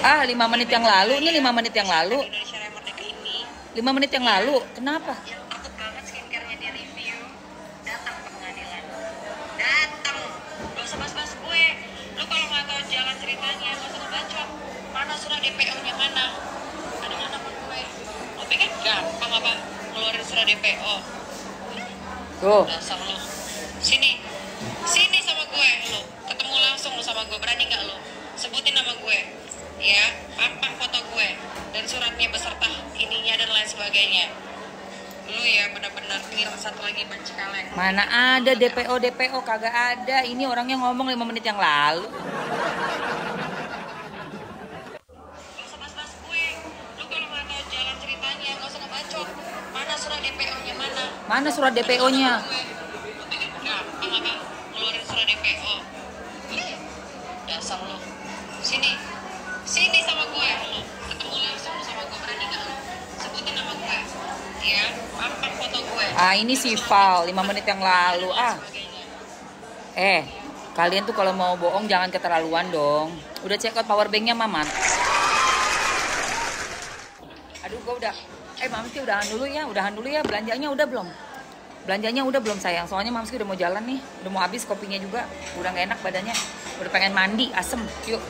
Ah, 5 menit yang lalu. Ini 5 menit yang lalu. 5 menit yang lalu. Kenapa? Yang takut banget skincare-nya di review, datang ke pengadilan. Datang. Gak usah bahas-bahas gue. Lu kalau nggak tahu jalan ceritanya, gak usah ngebacot. Mana surat DPO-nya mana? Ada mana pun gue. Lo pikir gampang apa ngeluarin surat DPO? Tuh. Dasar lo. Sini. Sini sama gue lo. Ketemu langsung lo sama gue. Berani nggak lo? Sebutin nama gue. Ya, pampang foto gue dan suratnya beserta ininya dan lain sebagainya. Lu ya benar-benar tinggal satu lagi banci kaleng. Mana ada DPO kagak ada. Ini orangnya ngomong 5 menit yang lalu. Gak usah bahas-bahas gue. Lu kalau nggak tahu jalan ceritanya gak usah ngebacot. Mana surat DPO-nya mana? Mana surat DPO-nya? Lu pikir gampang apa ngeluarin surat DPO? Dasar lu. Sini. Sini sama gue lo. Ketemu langsung sama gue. Berani nggak lo? Sebutin nama gue. Ya, pampang foto gue. Ah, ini si Val 5 menit yang lalu. Ah. Kalian tuh kalau mau bohong jangan keterlaluan dong. Udah check out power banknya Maman? Aduh, gue udah. Mamski udahan dulu ya. Belanjanya udah belum? Belanjanya udah belum sayang? Soalnya Mamski udah mau jalan nih. Udah mau habis kopinya juga. Udah gak enak badannya. Udah pengen mandi, asem. Yuk.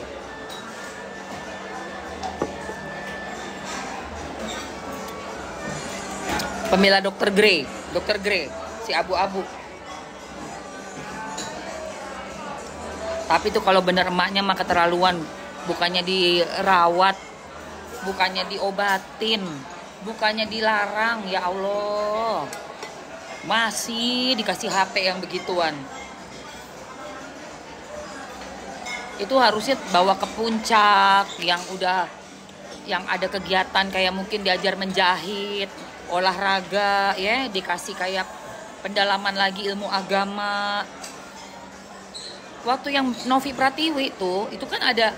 Pembela Dr. Grey, si abu-abu. Tapi tuh kalau bener emaknya mah keterlaluan. Bukannya dirawat, bukannya diobatin, bukannya dilarang. Ya Allah, masih dikasih HP yang begituan. Itu harusnya bawa ke puncak yang ada kegiatan kayak mungkin diajar menjahit, olahraga, ya, dikasih kayak pendalaman lagi ilmu agama. Waktu yang Novi Pratiwi tuh, itu kan ada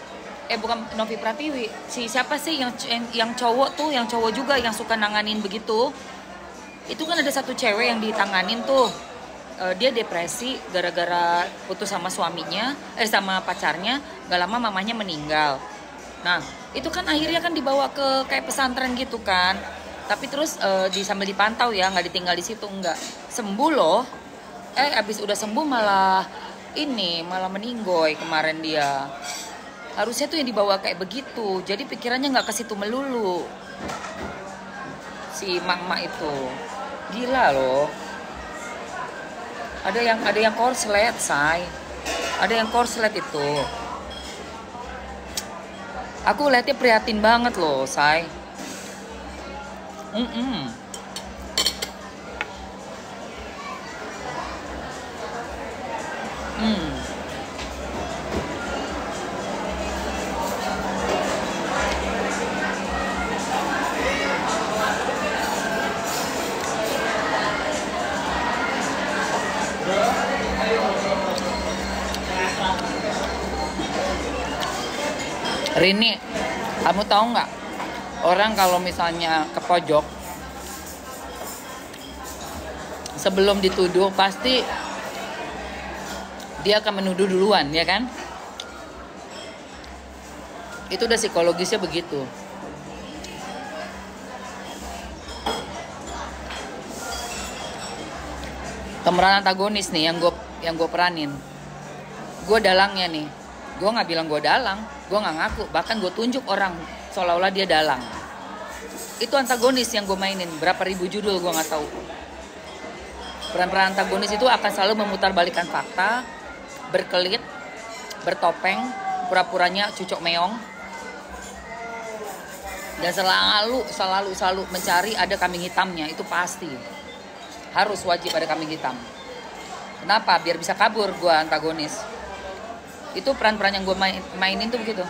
bukan Novi Pratiwi, siapa sih yang cowok tuh, yang cowok juga yang suka nanganin begitu. Itu kan ada satu cewek yang ditanganin tuh. Dia depresi gara-gara putus sama suaminya, sama pacarnya, gak lama mamanya meninggal. Nah, itu kan akhirnya kan dibawa ke kayak pesantren gitu kan. Tapi terus sambil dipantau ya, nggak ditinggal di situ, nggak sembuh loh. Abis udah sembuh malah meninggoy kemarin dia. Harusnya tuh yang dibawa kayak begitu. Jadi pikirannya nggak ke situ melulu. Si mak itu gila loh. Ada yang korslet, say. Ada yang korslet itu. Aku lihatnya prihatin banget loh, say. Rini, kamu tahu nggak? Orang kalau misalnya ke pojok, sebelum dituduh pasti dia akan menuduh duluan, ya kan? Itu udah psikologisnya begitu. Pemeran antagonis nih yang gue peranin. Gue dalangnya nih. Gue nggak bilang gue dalang, gue nggak ngaku, bahkan gue tunjuk orang seolah-olah dia dalang. Itu antagonis yang gue mainin, berapa ribu judul gue nggak tahu. Peran-peran antagonis itu akan selalu memutarbalikkan fakta, berkelit, bertopeng, pura-puranya cucok meong, dan selalu mencari ada kambing hitamnya. Itu pasti harus wajib ada kambing hitam. Kenapa? Biar bisa kabur gue antagonis. Itu peran-peran yang gue mainin tuh begitu.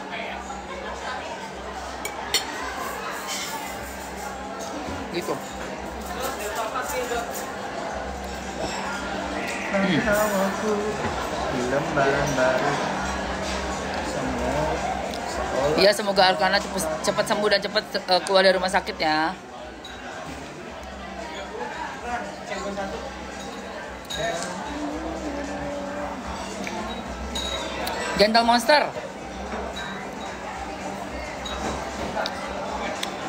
Gitu. Iya, semoga Arkana cepat sembuh dan cepat keluar dari rumah sakit ya. Gentle Monster.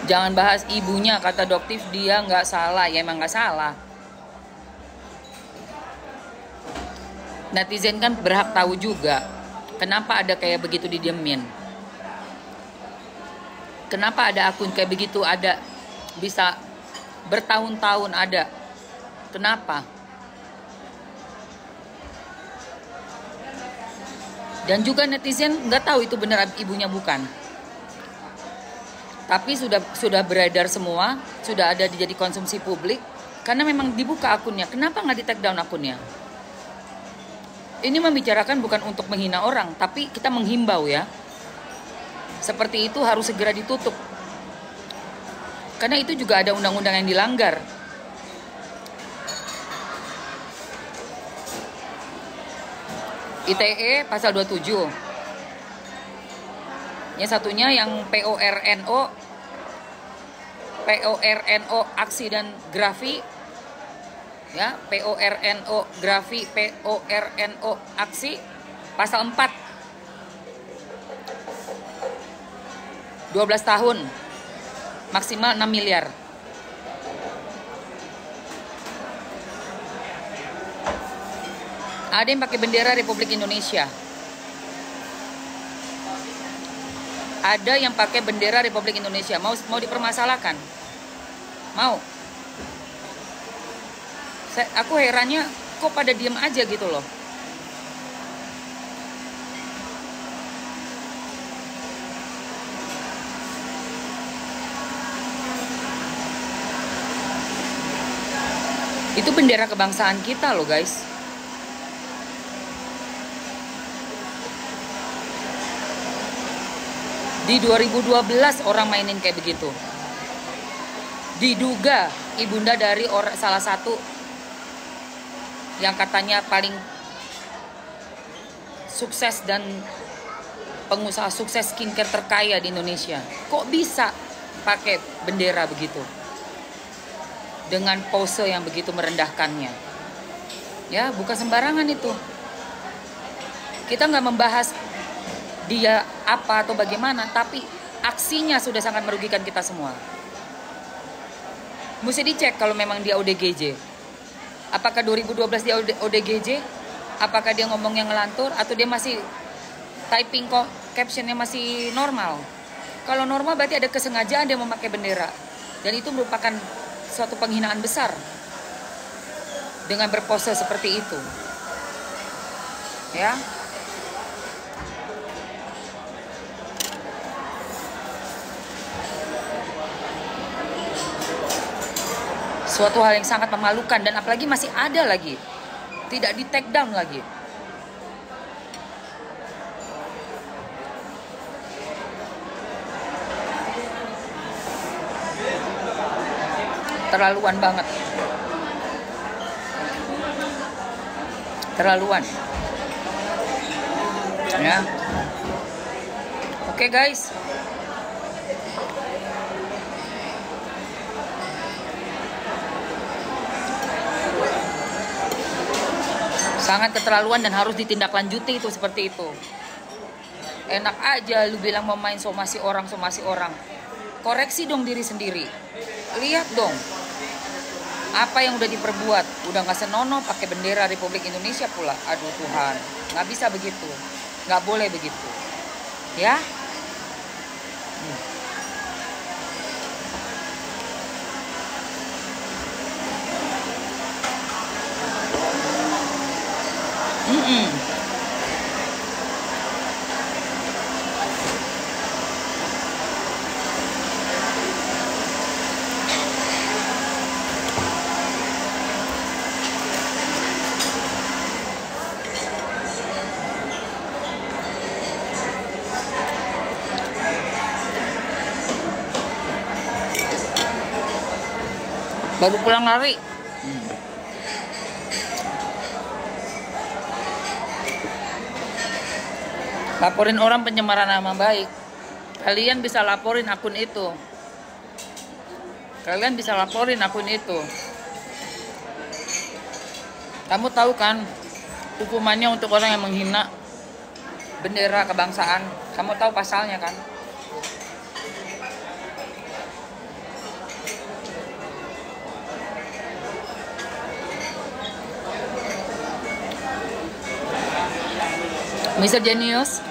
Jangan bahas ibunya, kata Doktif, dia nggak salah. Ya emang nggak salah. Netizen kan berhak tahu juga kenapa ada kayak begitu didiemin. Kenapa ada akun kayak begitu ada bisa bertahun-tahun ada. Kenapa? Dan juga netizen nggak tahu itu benar ibunya bukan. Tapi sudah beredar semua, sudah ada jadi konsumsi publik karena memang dibuka akunnya. Kenapa nggak di take down akunnya? Ini membicarakan bukan untuk menghina orang, tapi kita menghimbau ya. Seperti itu harus segera ditutup. Karena itu juga ada undang-undang yang dilanggar. ITE pasal 27. Yang satunya yang PORNO aksi dan grafi ya, PORNO grafi, PORNO aksi pasal 4. 12 tahun maksimal 6 miliar. Ada yang pakai bendera Republik Indonesia. Ada yang pakai bendera Republik Indonesia. Mau dipermasalahkan? Mau? Aku herannya kok pada diem aja gitu loh. Itu bendera kebangsaan kita loh guys. Di 2012 orang mainin kayak begitu. Diduga ibunda dari salah satu yang katanya paling sukses dan pengusaha sukses skincare terkaya di Indonesia. Kok bisa pakai bendera begitu? Dengan pose yang begitu merendahkannya. Ya, bukan sembarangan itu. Kita nggak membahas dia apa atau bagaimana, tapi aksinya sudah sangat merugikan kita semua. Mesti dicek kalau memang dia ODGJ. Apakah 2012 dia ODGJ? Apakah dia ngomong yang ngelantur atau dia masih typing kok captionnya masih normal? Kalau normal berarti ada kesengajaan dia memakai bendera. Dan itu merupakan suatu penghinaan besar dengan berpose seperti itu. Ya. Suatu hal yang sangat memalukan dan apalagi masih ada lagi. Tidak di take down lagi. Terlaluan banget. Terlaluan. Ya. Oke guys. Sangat keterlaluan dan harus ditindaklanjuti itu seperti itu. Enak aja lu bilang mau main somasi orang. Koreksi dong diri sendiri. Lihat dong. Apa yang udah diperbuat. Udah gak senonoh pakai bendera Republik Indonesia pula. Aduh Tuhan. Gak bisa begitu. Gak boleh begitu. Ya. Baru pulang lari. Laporin orang pencemaran nama baik. Kalian bisa laporin akun itu. Kalian bisa laporin akun itu. Kamu tahu kan hukumannya untuk orang yang menghina bendera kebangsaan? Kamu tahu pasalnya kan? Mr. Genius.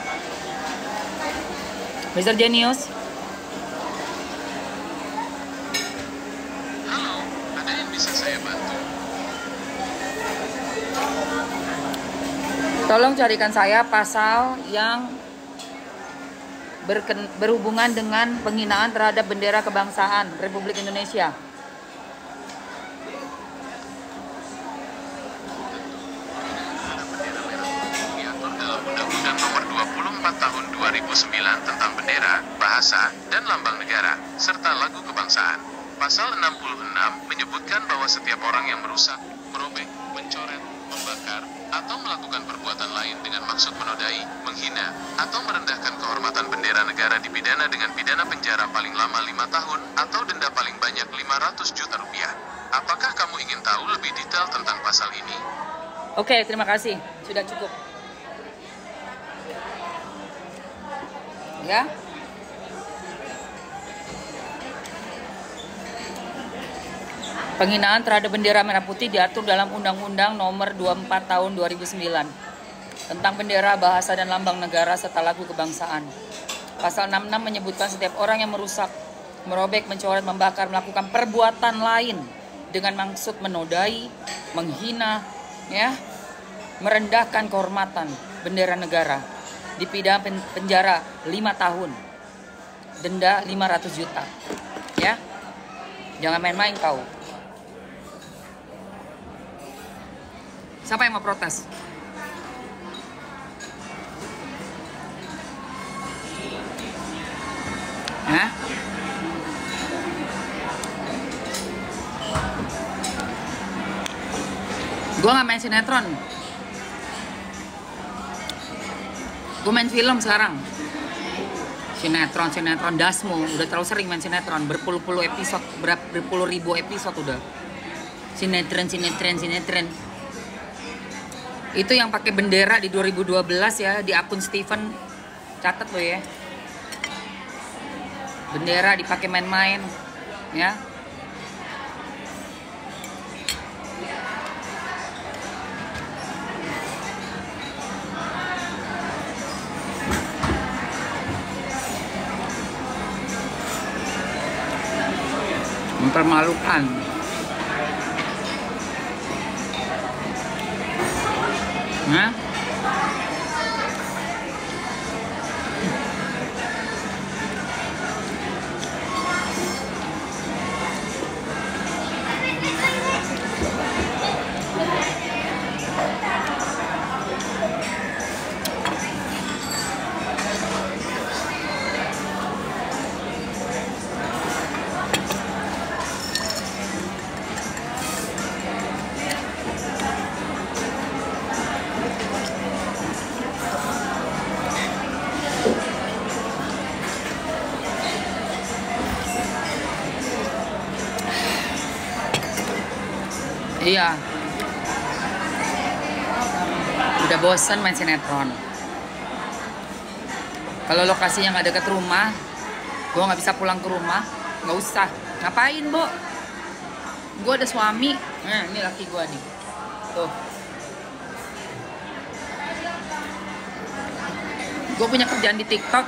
Mr. Genius. Halo, ada yang bisa saya bantu? Tolong carikan saya pasal yang berhubungan dengan penghinaan terhadap bendera kebangsaan Republik Indonesia. Diatur dalam Undang-Undang Nomor 24 Tahun 2009 tentang bendera, bahasa, dan lambang negara, serta lagu kebangsaan. Pasal 66 menyebutkan bahwa setiap orang yang merusak, merobek, mencoret, membakar, atau melakukan perbuatan lain dengan maksud menodai, menghina, atau merendahkan kehormatan bendera negara dipidana dengan pidana penjara paling lama 5 tahun atau denda paling banyak 500 juta rupiah. Apakah kamu ingin tahu lebih detail tentang pasal ini? Oke, terima kasih. Sudah cukup. Ya. Penghinaan terhadap bendera merah putih diatur dalam Undang-Undang Nomor 24 Tahun 2009 tentang bendera, bahasa, dan lambang negara serta lagu kebangsaan. Pasal 66 menyebutkan setiap orang yang merusak, merobek, mencoret, membakar, melakukan perbuatan lain dengan maksud menodai, menghina, ya, merendahkan kehormatan bendera negara dipidana penjara 5 tahun, denda 500 juta. Ya. Jangan main-main kau. Siapa yang mau protes? Hah? Gue gak main sinetron. Gue main film sekarang. Sinetron dasmu. Udah terlalu sering main sinetron. Berpuluh-puluh episode, berpuluh ribu episode udah. Sinetron. Itu yang pakai bendera di 2012 ya, di akun Steven. Catat lo ya. Bendera dipakai main-main, ya. Mempermalukan. Nah, iya. Udah bosan main sinetron. Kalau lokasinya nggak deket rumah, gue nggak bisa pulang ke rumah, nggak usah. Ngapain, Bo? Gue ada suami. Ini laki gue nih. Tuh. Gue punya kerjaan di TikTok.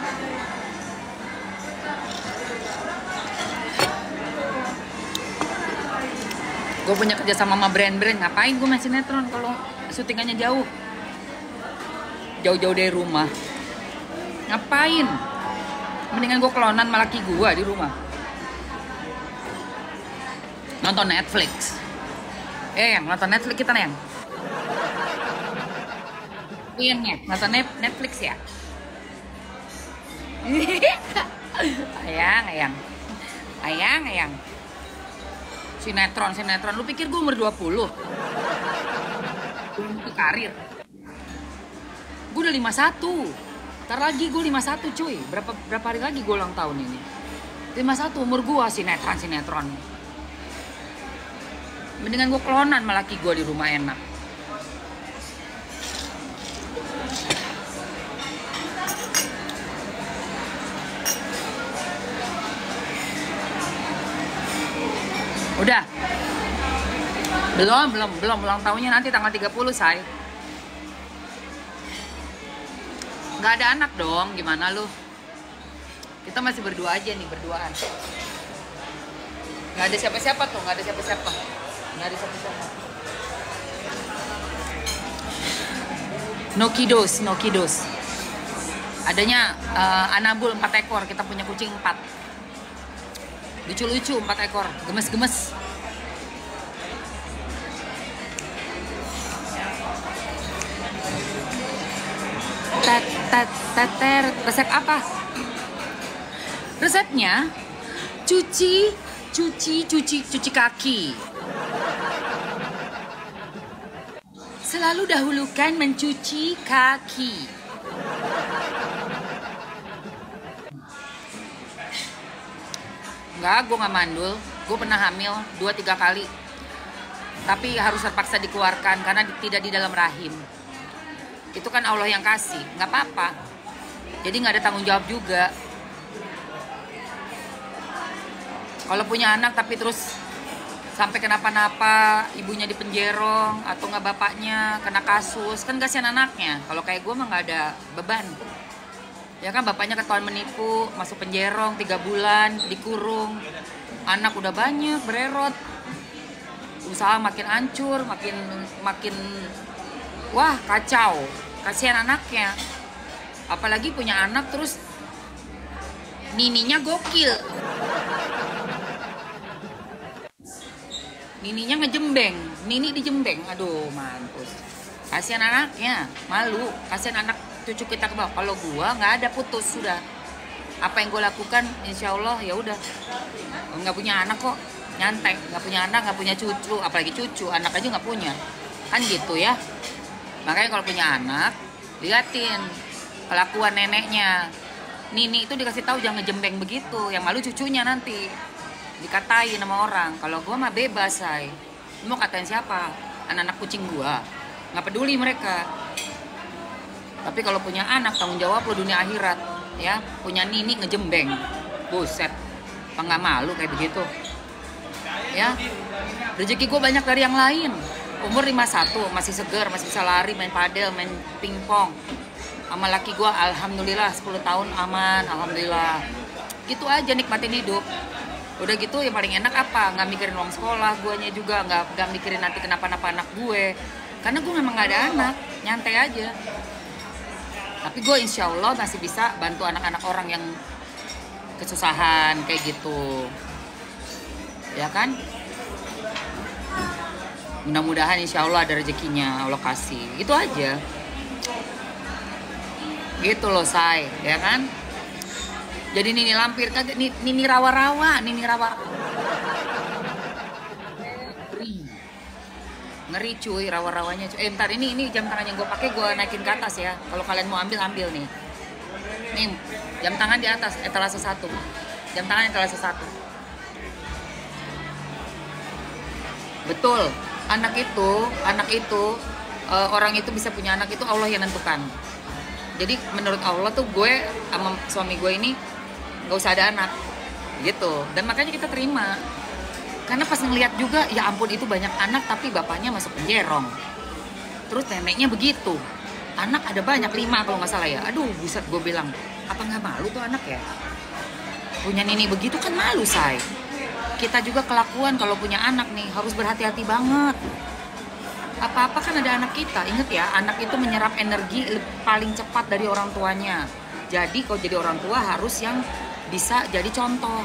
Gue punya kerja sama brand-brand. Ngapain gue main sinetron kalau syutingannya jauh? Jauh-jauh dari rumah. Ngapain? Mendingan gue kelonan sama laki gue di rumah. Nonton Netflix. Yang nonton Netflix kita nih yang. Iya, nonton Netflix ya. Ayang. Sinetron. Lu pikir gue umur 20? Untuk karir. Gue udah 51. Ntar lagi gue 51 cuy. Berapa hari lagi gue ulang tahun ini. 51 umur gue sinetron. Mendingan gue kelonan sama laki gue di rumah enak. Udah. Belum ulang tahunnya nanti tanggal 30, say. Nggak ada anak dong, gimana lu? Kita masih berdua aja nih, berduaan. Nggak ada siapa-siapa tuh, nggak ada siapa-siapa. Nggak ada siapa-siapa. No kiddos. Adanya Anabul 4 ekor, kita punya kucing 4. Lucu-lucu 4 ekor, gemes-gemes. Teter, resep apa? Resepnya cuci kaki. Selalu dahulukan mencuci kaki. Enggak, gue nggak mandul. Gue pernah hamil 2-3 kali. Tapi harus terpaksa dikeluarkan karena tidak di dalam rahim. Itu kan Allah yang kasih, nggak apa-apa. Jadi nggak ada tanggung jawab juga. Kalau punya anak tapi terus sampai kenapa-napa, ibunya dipenjerong atau nggak bapaknya kena kasus, kan kasihan anaknya. Kalau kayak gue mah nggak ada beban. Ya kan bapaknya ketahuan menipu, masuk penjerong 3 bulan, dikurung. Anak udah banyak, bererot. Usaha makin hancur, makin wah kacau. Kasihan anaknya. Apalagi punya anak terus nininya gokil. Nininya ngejembeng, nini dijembeng. Aduh, mampus. Kasihan anaknya, malu. Kasihan anak cucu kita ke bawah. Kalau gua nggak ada, putus sudah. Apa yang gua lakukan, insya Allah ya udah. Nggak punya anak kok, nyantai. Nggak punya anak, nggak punya cucu, apalagi cucu, anak aja nggak punya. Kan gitu ya. Makanya kalau punya anak, liatin kelakuan neneknya. Nini itu dikasih tahu jangan ngejembeng begitu, yang malu cucunya nanti. Dikatain sama orang. Kalau gua mah bebas, say. Lu mau katain siapa? Anak-anak kucing gua. Nggak peduli mereka. Tapi kalau punya anak, tanggung jawab lo dunia akhirat. Ya, punya nini ngejembeng. Buset. Apa nggak malu kayak begitu? Ya, rezeki gua banyak dari yang lain. Umur 51, masih seger, masih bisa lari, main padel, main pingpong. Sama laki gue, alhamdulillah 10 tahun aman, alhamdulillah. Gitu aja nikmatin hidup. Udah gitu yang paling enak apa? Nggak mikirin uang sekolah, guanya juga nggak mikirin nanti kenapa-napa anak gue. Karena gue memang nggak ada anak, nyantai aja. Tapi gue insya Allah masih bisa bantu anak-anak orang yang kesusahan kayak gitu. Ya kan? Mudah-mudahan insya Allah ada rezekinya, Allah kasih. Itu aja. Gitu loh, say, ya kan? Jadi Nini lampir, kagak Nini rawa-rawa, Nini rawa. Ngeri cuy, rawa-rawanya cuy. Ntar ini jam tangan yang gue pakai gue naikin ke atas ya. Kalau kalian mau ambil nih. Nih, jam tangan di atas, etalase 1. Jam tangan etalase 1. Betul. Anak itu orang itu bisa punya anak itu Allah yang nentukan. Jadi menurut Allah tuh gue sama suami gue ini nggak usah ada anak gitu. Dan makanya kita terima. Karena pas ngeliat juga, ya ampun itu banyak anak tapi bapaknya masuk penjerong. Terus neneknya begitu. Anak ada banyak, 5 kalau nggak salah ya. Aduh buset, gue bilang apa nggak malu tuh anak ya? Punya nini begitu kan malu, say. Kita juga kelakuan kalau punya anak nih harus berhati-hati banget. Apa-apa kan ada anak kita. Ingat ya, anak itu menyerap energi paling cepat dari orang tuanya. Jadi kalau jadi orang tua harus yang bisa jadi contoh,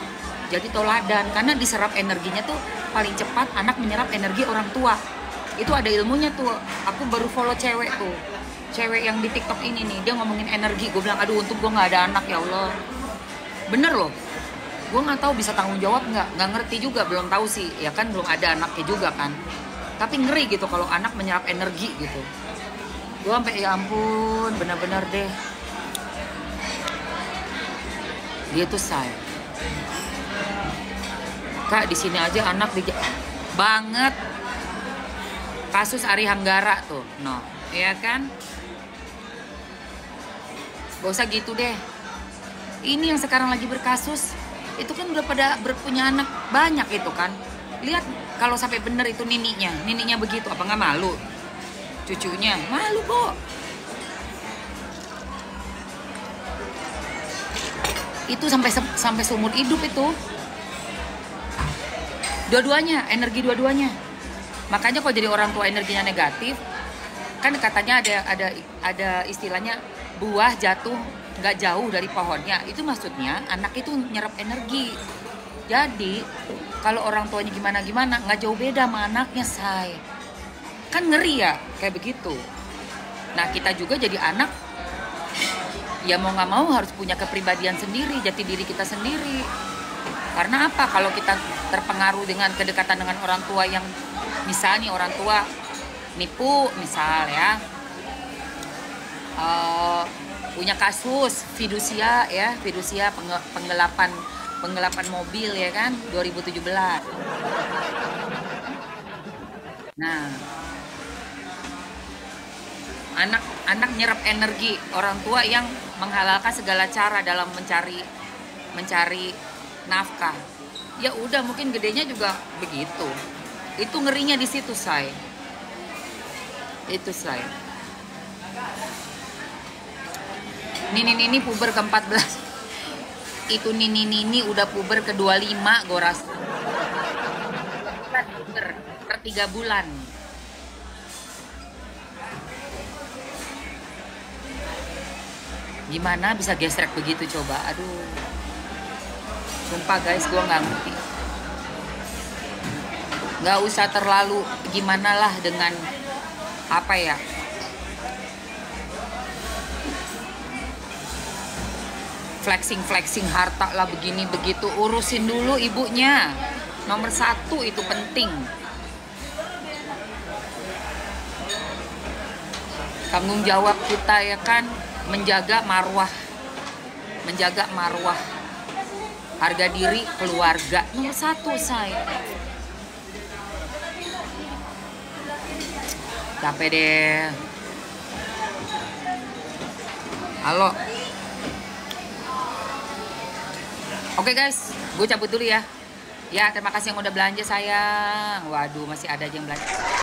jadi toladan. Karena diserap energinya tuh paling cepat anak menyerap energi orang tua. Itu ada ilmunya tuh. Aku baru follow cewek tuh. Cewek yang di TikTok ini nih, dia ngomongin energi. Gue bilang, aduh untung gue nggak ada anak ya Allah. Bener loh. Gue nggak tahu bisa tanggung jawab nggak ngerti juga, belum tahu sih, ya kan belum ada anaknya juga kan. Tapi ngeri gitu kalau anak menyerap energi gitu. Gue sampai ya ampun, benar-benar deh. Dia tuh say. Kak di sini aja anak banget. Kasus Ari Hanggara tuh, no, ya kan? Gak usah gitu deh. Ini yang sekarang lagi berkasus. Itu kan udah pada berpunya anak banyak itu kan. Lihat kalau sampai bener itu nininya begitu, apa nggak malu? Cucunya malu kok. Itu sampai seumur hidup itu. Dua-duanya, energi dua-duanya. Makanya kalau jadi orang tua energinya negatif, kan katanya ada istilahnya buah jatuh nggak jauh dari pohonnya. Itu maksudnya anak itu nyerap energi. Jadi kalau orang tuanya gimana nggak jauh beda sama anaknya, say. Kan ngeri ya kayak begitu. Nah kita juga jadi anak, ya mau nggak mau harus punya kepribadian sendiri, jati diri kita sendiri. Karena apa? Kalau kita terpengaruh dengan kedekatan dengan orang tua yang misalnya orang tua nipu, misal ya, punya kasus fidusia ya, fidusia penggelapan mobil ya kan, 2017. Nah, anak nyerap energi orang tua yang menghalalkan segala cara dalam mencari nafkah. Ya udah, mungkin gedenya juga begitu. Itu ngerinya di situ, say. Itu, say. Nini puber ke-14. Itu Nini udah puber ke-25, gue rasa. Puber per 3 bulan. Gimana bisa gesrek begitu coba? Aduh. Sumpah guys, gue nggak ngerti. Nggak usah terlalu gimana lah dengan apa ya, flexing harta lah begini begitu. Urusin dulu ibunya, nomor 1 itu penting. Tanggung jawab kita ya kan, menjaga marwah, harga diri keluarga nomor 1, saya. Capek deh. Halo. Oke guys, gue cabut dulu ya. Ya, terima kasih yang udah belanja sayang. Waduh, masih ada aja yang belanja.